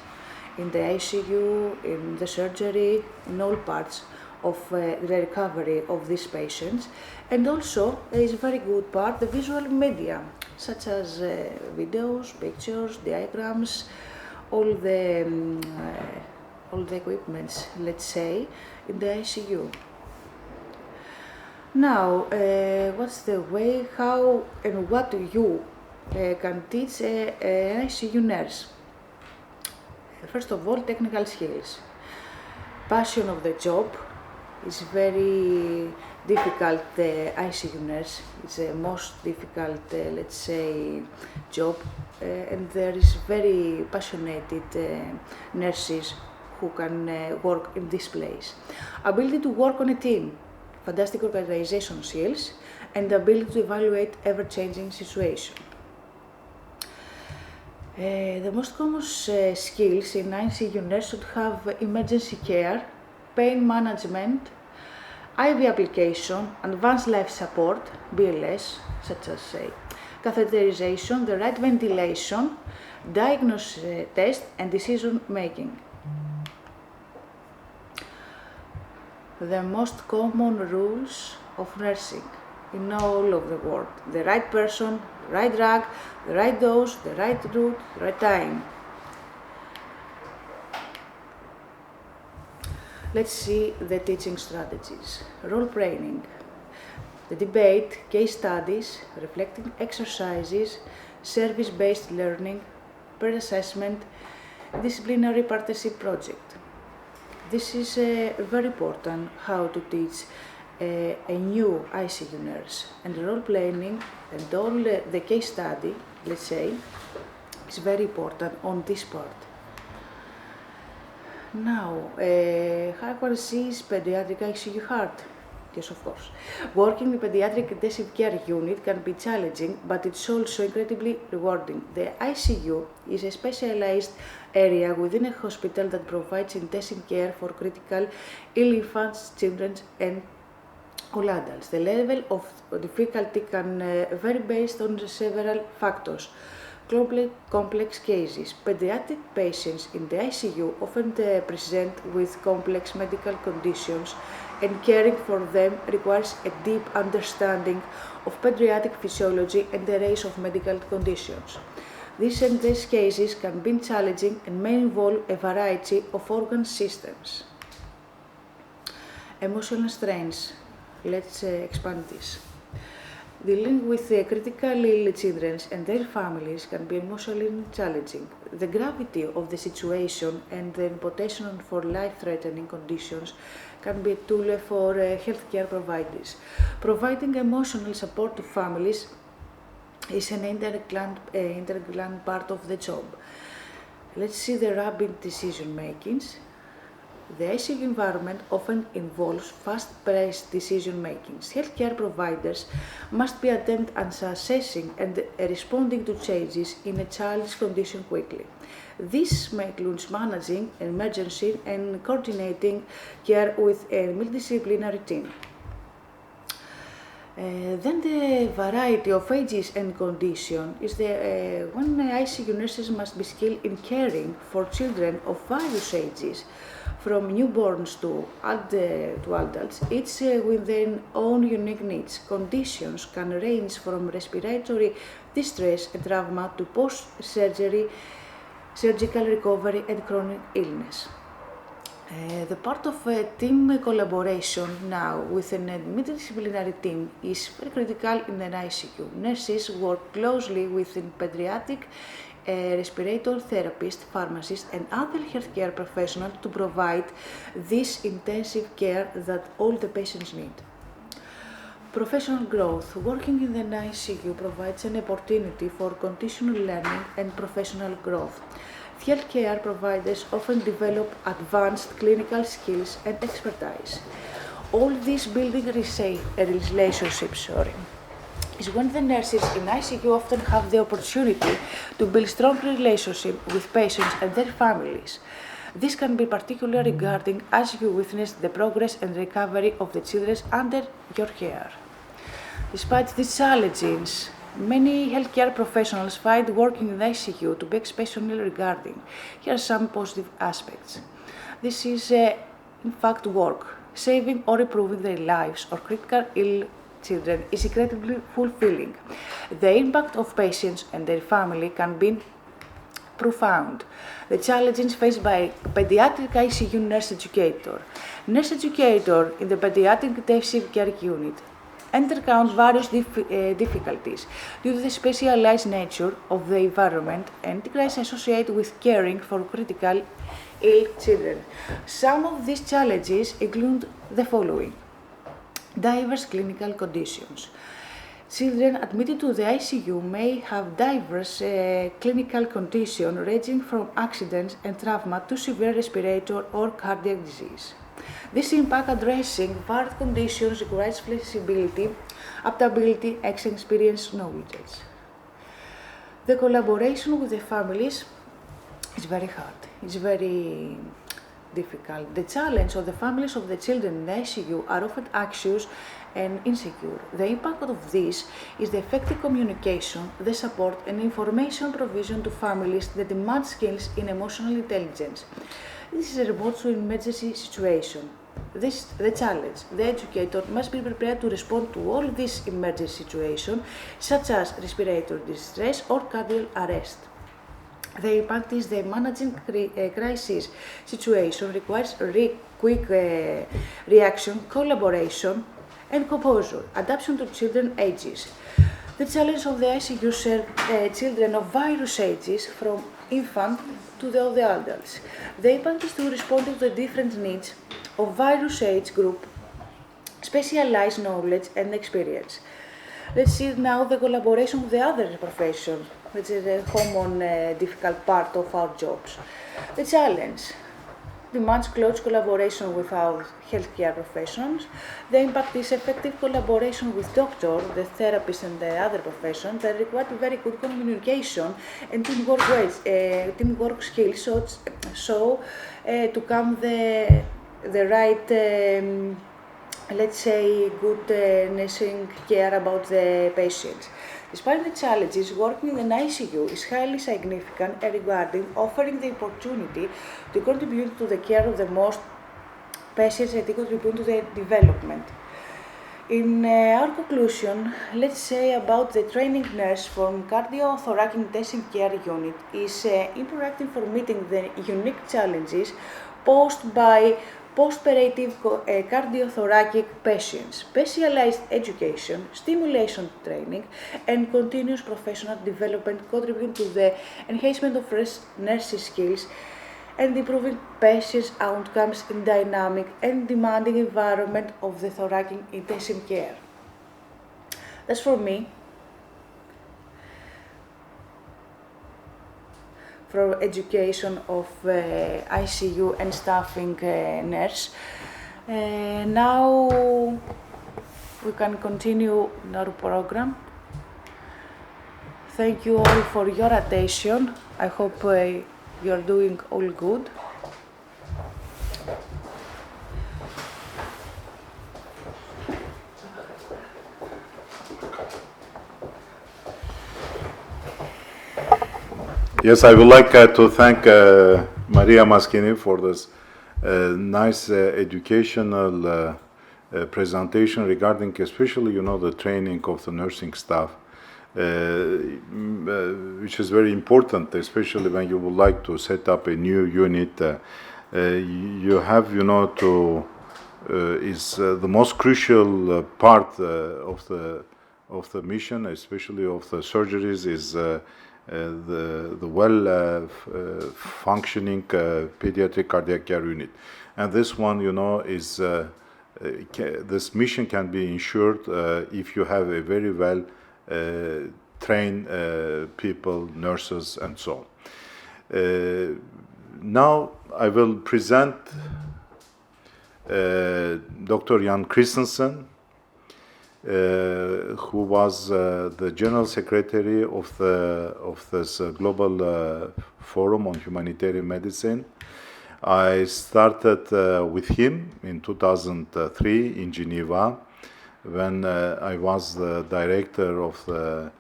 in the ICU, in the surgery, in all parts of the recovery of these patients. And also, there is a very good part, the visual media, such as videos, pictures, diagrams, all the equipments, let's say, in the ICU. Now, what's the way, how and what you can teach an ICU nurse? First of all, technical skills. Passion of the job is very difficult. The ICU nurse is the most difficult, let's say, job, and there is very passionate nurses who can work in this place. Ability to work on a team. Fantastic organization skills, and the ability to evaluate ever-changing situation. The most common skills in ICU nurse should have emergency care, pain management, IV application, advanced life support, BLS, such as catheterization, the right ventilation, diagnosis test, and decision making. The most common rules of nursing in all of the world. The right person, right drug, the right dose, the right route, the right time. Let's see the teaching strategies. Role playing, the debate, case studies, reflecting exercises, service-based learning, peer assessment, disciplinary partnership project. This is very important, how to teach a new ICU nurse, and role playing and all the case study, let's say, is very important on this part. Now, how is pediatric ICU hard? Yes, of course. Working in pediatric intensive care unit can be challenging, but it's also incredibly rewarding. The ICU is a specialized area within a hospital that provides intensive care for critical ill infants, children, and all adults. The level of difficulty can vary based on several factors. Complex cases. Pediatric patients in the ICU often present with complex medical conditions, and caring for them requires a deep understanding of pediatric physiology and the range of medical conditions. These cases can be challenging and may involve a variety of organ systems. Emotional strains. Let's expand this. Dealing with critically ill children and their families can be emotionally challenging. The gravity of the situation and the potential for life-threatening conditions can be a tool for healthcare providers. Providing emotional support to families is an integral part of the job. Let's see the rapid decision makings. The ICU environment often involves fast-paced decision making. Healthcare providers must be adept at assessing and responding to changes in a child's condition quickly. This includes managing emergency and coordinating care with a multidisciplinary team. Then the variety of ages and condition is when ICU nurses must be skilled in caring for children of various ages, from newborns to adults, each with their own unique needs. Conditions can range from respiratory distress and trauma to post-surgery, surgical recovery and chronic illness. The part of team collaboration now with a multidisciplinary team is very critical in an ICU. Nurses work closely with pediatric respirator therapists, pharmacists and other healthcare professionals to provide this intensive care that all the patients need. Professional growth. Working in the ICU provides an opportunity for continual learning and professional growth. Healthcare providers often develop advanced clinical skills and expertise. All these building relationships is when the nurses in ICU often have the opportunity to build strong relationships with patients and their families. This can be particularly regarding as you witness the progress and recovery of the children under your care. Despite these challenges, many healthcare professionals find working in ICU to be especially regarding. Here are some positive aspects. This is, in fact, work. Saving or improving their lives or critical ill children is incredibly fulfilling. The impact of patients and their family can be profound. The challenges faced by pediatric ICU nurse educator. Nurse educator in the pediatric intensive care unit encounter various difficulties due to the specialized nature of the environment and crises associated with caring for critical ill children. Some of these challenges include the following: diverse clinical conditions. Children admitted to the ICU may have diverse clinical conditions ranging from accidents and trauma to severe respiratory or cardiac disease. This impact addressing varied conditions requires flexibility, adaptability, and experience knowledge. The collaboration with the families is very hard. It's very difficult. The challenge of the families of the children in the ICU are often anxious and insecure. The impact of this is the effective communication, the support, and information provision to families that demand skills in emotional intelligence. This is a response to emergency situation. The challenge. The educator must be prepared to respond to all these emergency situations, such as respiratory distress or cardiac arrest. The impact is the managing crisis situation requires quick reaction, collaboration, and composure, adaptation to children ages. The challenge of the ICU serves children of various ages, from infant to the other adults. The impact is to respond to the different needs of various age group, specialized knowledge and experience. Let's see now the collaboration with the other profession, which is a common difficult part of our jobs. The challenge demands close collaboration with our healthcare professions. The impact is effective collaboration with doctors, the therapists and the other professions that require very good communication and teamwork skills so to come the right let's say good nursing care about the patients. Despite the challenges, working in an ICU is highly significant regarding offering the opportunity to contribute to the care of the most patients and to contribute to their development. In our conclusion, let's say about the training nurse from cardiothoracic intensive care unit is important for meeting the unique challenges posed by post-operative cardiothoracic patients, specialized education, stimulation training, and continuous professional development contribute to the enhancement of nursing skills and improving patients' outcomes in dynamic and demanding environment of the thoracic intensive care. That's for me. For education of ICU and staffing nurse. Now we can continue our program. Thank you all for your attention. I hope you're doing all good. Yes, I would like to thank Maria Maschini for this nice educational presentation regarding especially, the training of the nursing staff, which is very important, especially when you would like to set up a new unit. You have, is the most crucial part of the mission, especially of the surgeries, is the well functioning pediatric cardiac care unit, and this one, is this mission can be ensured if you have a very well trained people, nurses, and so on. Now I will present Dr. Jan Christensen, who was the General Secretary of this Global Forum on Humanitarian Medicine. I started with him in 2003 in Geneva, when I was the director of the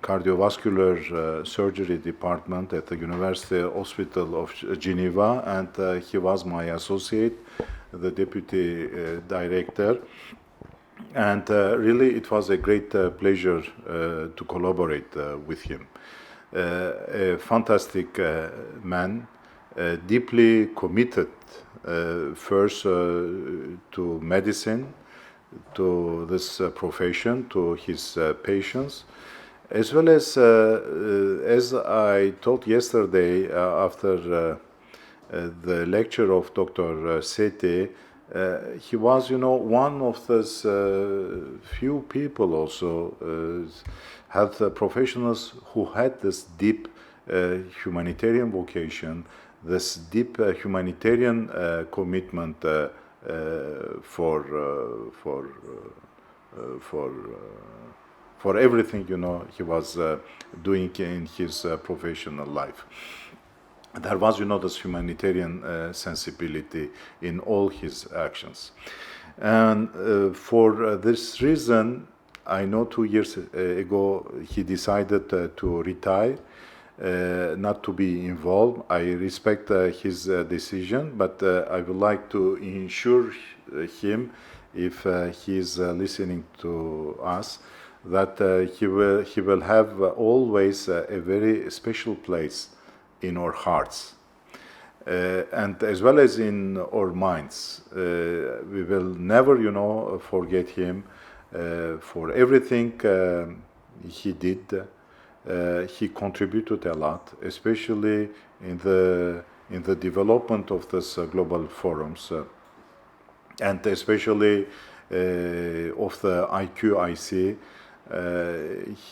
cardiovascular surgery department at the University Hospital of Geneva, and he was my associate, the deputy director. And really, it was a great pleasure to collaborate with him. A fantastic man, deeply committed first to medicine, to this profession, to his patients, as well as I told yesterday after the lecture of Dr. Seti, he was, one of those few people also, health professionals who had this deep humanitarian vocation, this deep humanitarian commitment for everything, he was doing in his professional life. There was, this humanitarian sensibility in all his actions. And for this reason, I know 2 years ago he decided to retire, not to be involved. I respect his decision, but I would like to ensure him, if he is listening to us, that he will have always a very special place in our hearts, and as well as in our minds. We will never, forget him for everything he did. He contributed a lot, especially in the development of this global forums, and especially of the IQIC.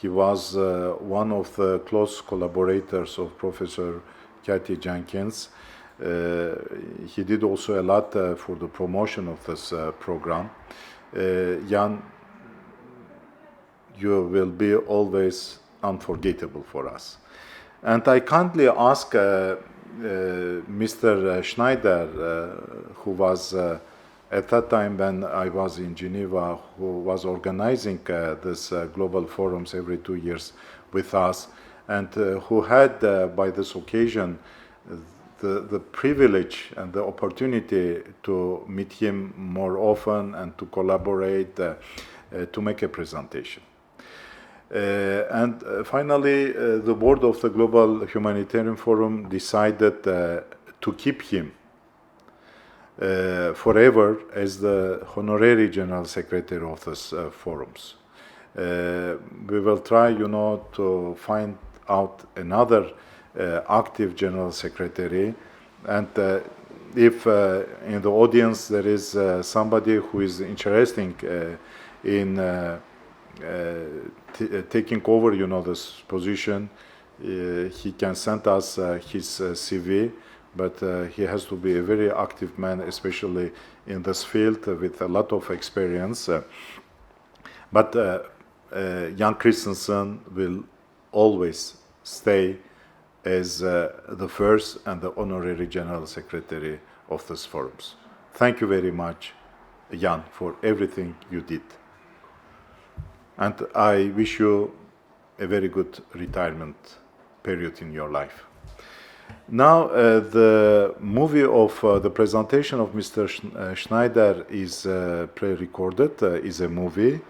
He was one of the close collaborators of Professor Kathy Jenkins. He did also a lot for the promotion of this program. Jan, you will be always unforgettable for us. And I kindly ask Mr. Schneider, who was at that time when I was in Geneva, who was organizing this global forums every 2 years with us, and who had by this occasion the privilege and the opportunity to meet him more often and to collaborate, to make a presentation. And finally, the board of the Global Humanitarian Forum decided to keep him forever as the honorary general secretary of this forums. We will try, to find out another active general secretary, and if in the audience there is somebody who is interested in taking over, this position, he can send us his CV. But he has to be a very active man, especially in this field, with a lot of experience. But Jan Christensen will always stay as the first and the honorary general secretary of this forums. Thank you very much, Jan, for everything you did. And I wish you a very good retirement period in your life. Now, the movie of the presentation of Mr. Schneider is pre-recorded, is a movie,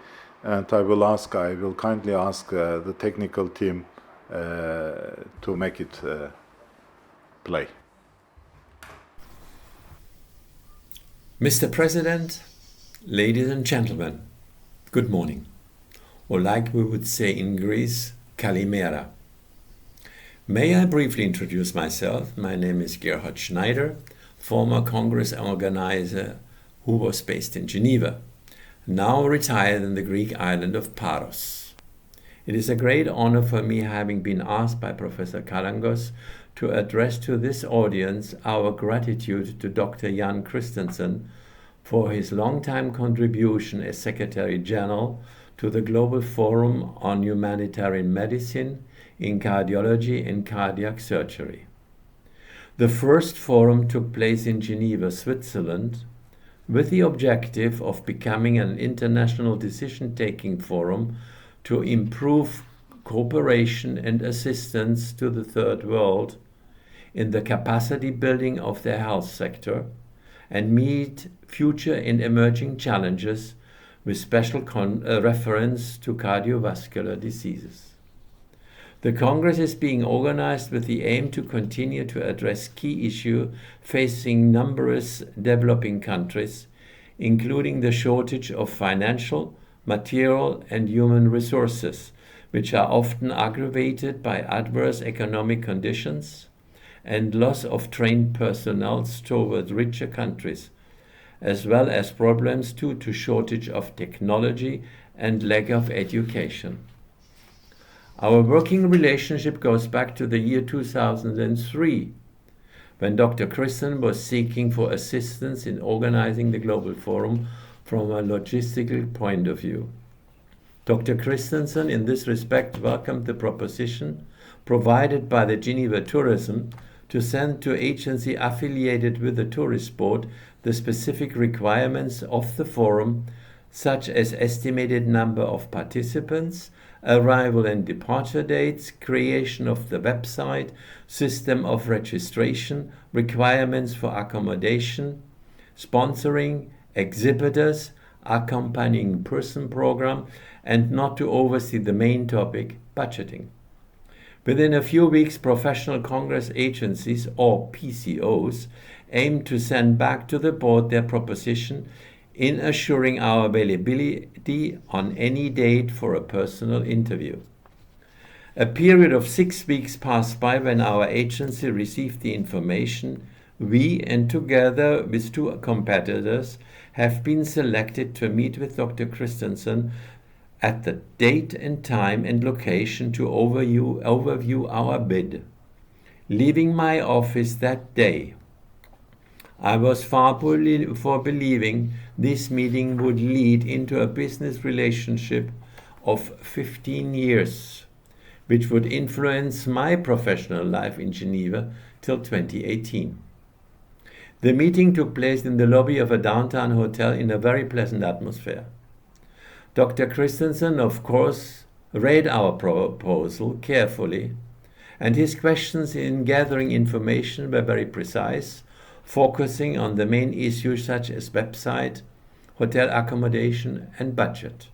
and I will kindly ask the technical team to make it play. Mr. President, ladies and gentlemen, good morning, or like we would say in Greece, Kalimera. May I briefly introduce myself? My name is Gerhard Schneider, former Congress organizer who was based in Geneva, now retired in the Greek island of Paros. It is a great honor for me, having been asked by Professor Kalangos to address to this audience our gratitude to Dr. Jan Christensen for his long-time contribution as Secretary General to the Global Forum on Humanitarian Medicine in Cardiology and Cardiac Surgery. The first forum took place in Geneva, Switzerland, with the objective of becoming an international decision-taking forum to improve cooperation and assistance to the Third World in the capacity building of their health sector and meet future and emerging challenges with special reference to cardiovascular diseases. The Congress is being organized with the aim to continue to address key issues facing numerous developing countries, including the shortage of financial, material, and human resources, which are often aggravated by adverse economic conditions and loss of trained personnel toward richer countries, as well as problems due to shortage of technology and lack of education. Our working relationship goes back to the year 2003, when Dr. Christensen was seeking for assistance in organizing the Global Forum from a logistical point of view. Dr. Christensen, in this respect, welcomed the proposition provided by the Geneva Tourism to send to agency affiliated with the tourist board the specific requirements of the forum, such as estimated number of participants, arrival and departure dates, creation of the website, system of registration, requirements for accommodation, sponsoring, exhibitors, accompanying person program, and not to oversee the main topic, budgeting. Within a few weeks, professional Congress agencies, or PCOs, aim to send back to the board their proposition in assuring our availability on any date for a personal interview. A period of 6 weeks passed by when our agency received the information. We, and together with 2 competitors, have been selected to meet with Dr. Christensen at the date and time and location to overview our bid. Leaving my office that day, I was far for believing this meeting would lead into a business relationship of 15 years, which would influence my professional life in Geneva till 2018. The meeting took place in the lobby of a downtown hotel in a very pleasant atmosphere. Dr. Christensen, of course, read our proposal carefully, and his questions in gathering information were very precise, focusing on the main issues such as website, hotel accommodation, and budget.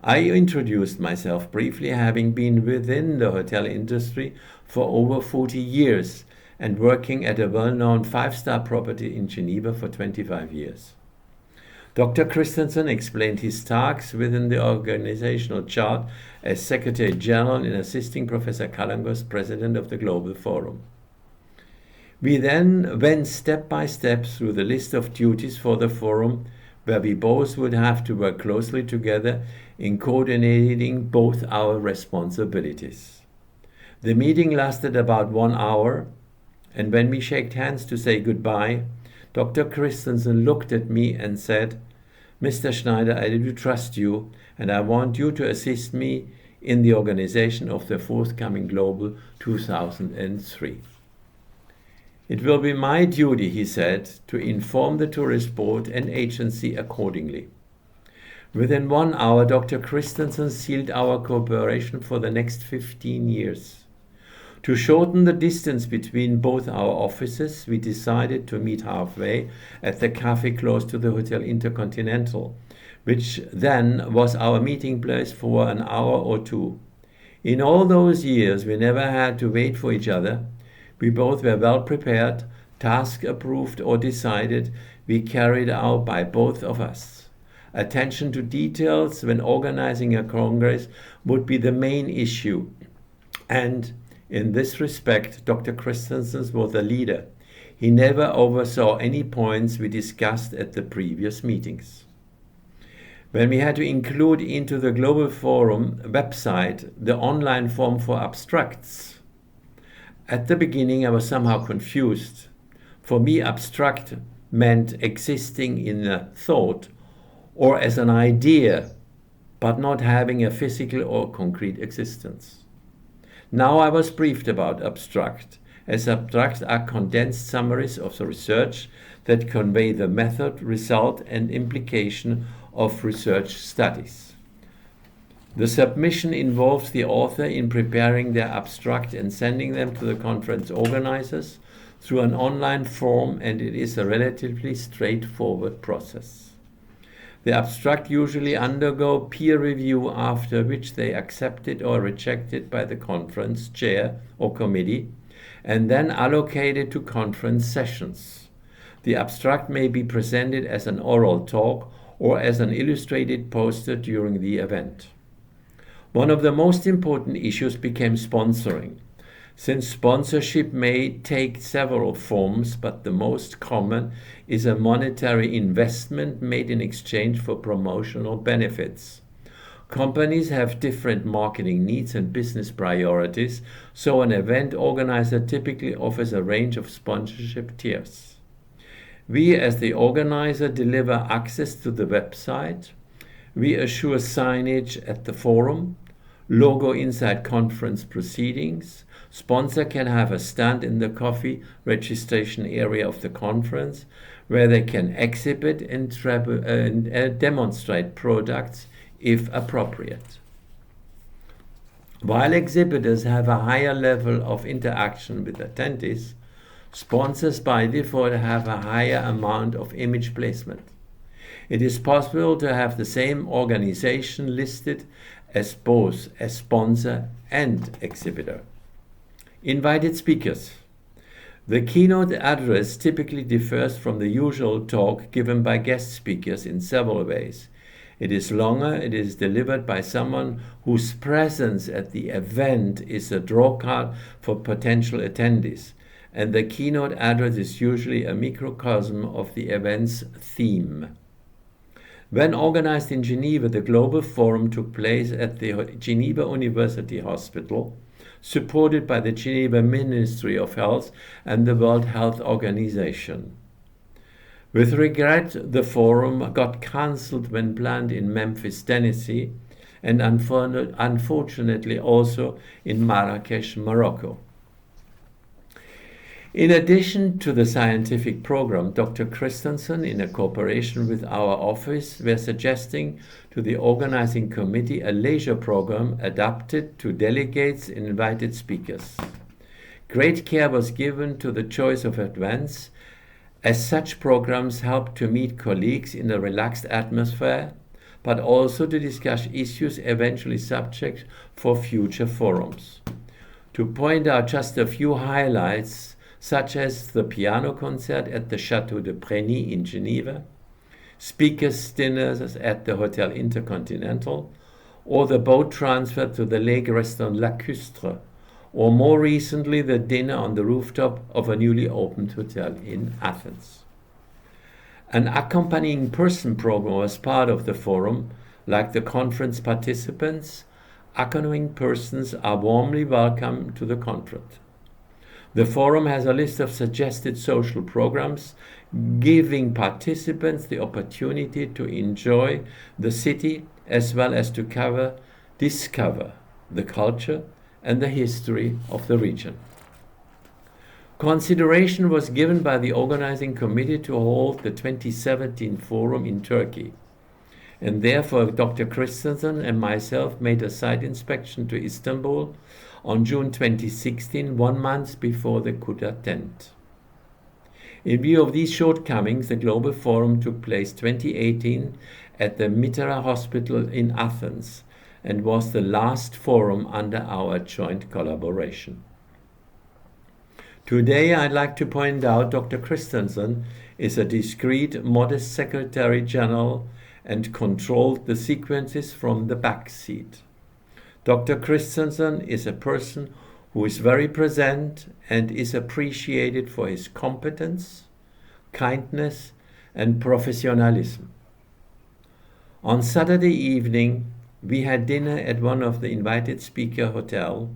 I introduced myself briefly, having been within the hotel industry for over 40 years and working at a well-known 5-star property in Geneva for 25 years. Dr. Christensen explained his tasks within the organizational chart as Secretary General in assisting Professor Kalangos, President of the Global Forum. We then went step by step through the list of duties for the forum, where we both would have to work closely together in coordinating both our responsibilities. The meeting lasted about 1 hour, and when we shook hands to say goodbye, Dr. Christensen looked at me and said, "Mr. Schneider, I do trust you, and I want you to assist me in the organization of the forthcoming Global 2003. It will be my duty," he said, "to inform the tourist board and agency accordingly." Within 1 hour, Dr. Christensen sealed our cooperation for the next 15 years. To shorten the distance between both our offices, we decided to meet halfway at the cafe close to the Hotel Intercontinental, which then was our meeting place for an hour or two. In all those years, we never had to wait for each other. We both were well prepared, task approved or decided, we carried out by both of us. Attention to details when organizing a congress would be the main issue. And in this respect, Dr. Christensen was the leader. He never oversaw any points we discussed at the previous meetings. When we had to include into the Global Forum website the online form for abstracts, at the beginning I was somehow confused. For me, abstract meant existing in a thought or as an idea, but not having a physical or concrete existence. Now I was briefed about abstract, as abstracts are condensed summaries of the research that convey the method, result, and implication of research studies. The submission involves the author in preparing their abstract and sending them to the conference organizers through an online form, and it is a relatively straightforward process. The abstract usually undergo peer review, after which they accepted or rejected by the conference chair or committee, and then allocated to conference sessions. The abstract may be presented as an oral talk or as an illustrated poster during the event. One of the most important issues became sponsoring. Since sponsorship may take several forms, but the most common is a monetary investment made in exchange for promotional benefits. Companies have different marketing needs and business priorities, so an event organizer typically offers a range of sponsorship tiers. We, as the organizer, deliver access to the website. We assure signage at the forum, logo inside conference proceedings. Sponsor can have a stand in the coffee registration area of the conference where they can exhibit and demonstrate products if appropriate. While exhibitors have a higher level of interaction with attendees, sponsors by default have a higher amount of image placement. It is possible to have the same organization listed as both a sponsor and exhibitor. Invited speakers. The keynote address typically differs from the usual talk given by guest speakers in several ways. It is longer, it is delivered by someone whose presence at the event is a drawcard for potential attendees, and the keynote address is usually a microcosm of the event's theme. When organized in Geneva, the Global Forum took place at the Geneva University Hospital, supported by the Geneva Ministry of Health and the World Health Organization. With regret, the forum got cancelled when planned in Memphis, Tennessee, and unfortunately also in Marrakesh, Morocco. In addition to the scientific program, Dr. Christensen, in a cooperation with our office, were suggesting to the organizing committee a leisure program adapted to delegates and invited speakers. Great care was given to the choice of events, as such programs help to meet colleagues in a relaxed atmosphere, but also to discuss issues eventually subject for future forums. To point out just a few highlights, such as the piano concert at the Château de Preny in Geneva, speakers' dinners at the Hotel Intercontinental, or the boat transfer to the lake restaurant Lacustre, or more recently the dinner on the rooftop of a newly opened hotel in Athens. An accompanying person program was part of the forum. Like the conference participants, accompanying persons are warmly welcome to the conference. The forum has a list of suggested social programs, giving participants the opportunity to enjoy the city as well as to discover the culture and the history of the region. Consideration was given by the organizing committee to hold the 2017 forum in Turkey. and therefore Dr. Christensen and myself made a site inspection to Istanbul on June 2016, 1 month before the coup attempt. In view of these shortcomings, the Global Forum took place 2018 at the Mitra Hospital in Athens and was the last forum under our joint collaboration. Today I'd like to point out Dr. Christensen is a discreet, modest Secretary General and controlled the sequences from the back seat. Dr. Christensen is a person who is very present and is appreciated for his competence, kindness, and professionalism. On Saturday evening, we had dinner at one of the invited speaker hotel,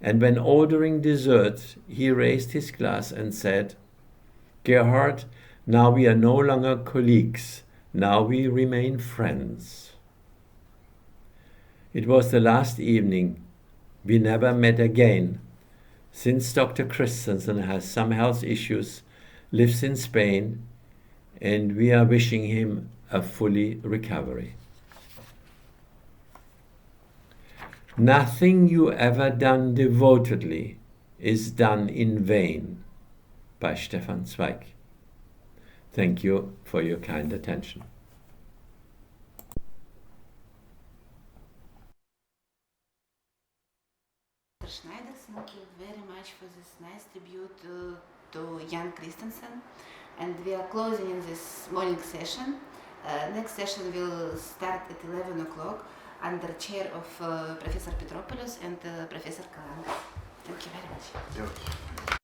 and when ordering dessert, he raised his glass and said, "Gerhard, now we are no longer colleagues, now we remain friends." It was the last evening. We never met again, since Dr. Christensen has some health issues, lives in Spain, and we are wishing him a fully recovery. Nothing you ever done devotedly is done in vain, by Stefan Zweig. Thank you for your kind attention. Schneider, thank you very much for this nice tribute to Jan Christensen. And we are closing in this morning session. Next session will start at 11 o'clock under chair of Professor Petropoulos and Professor Kalangas. Thank you very much.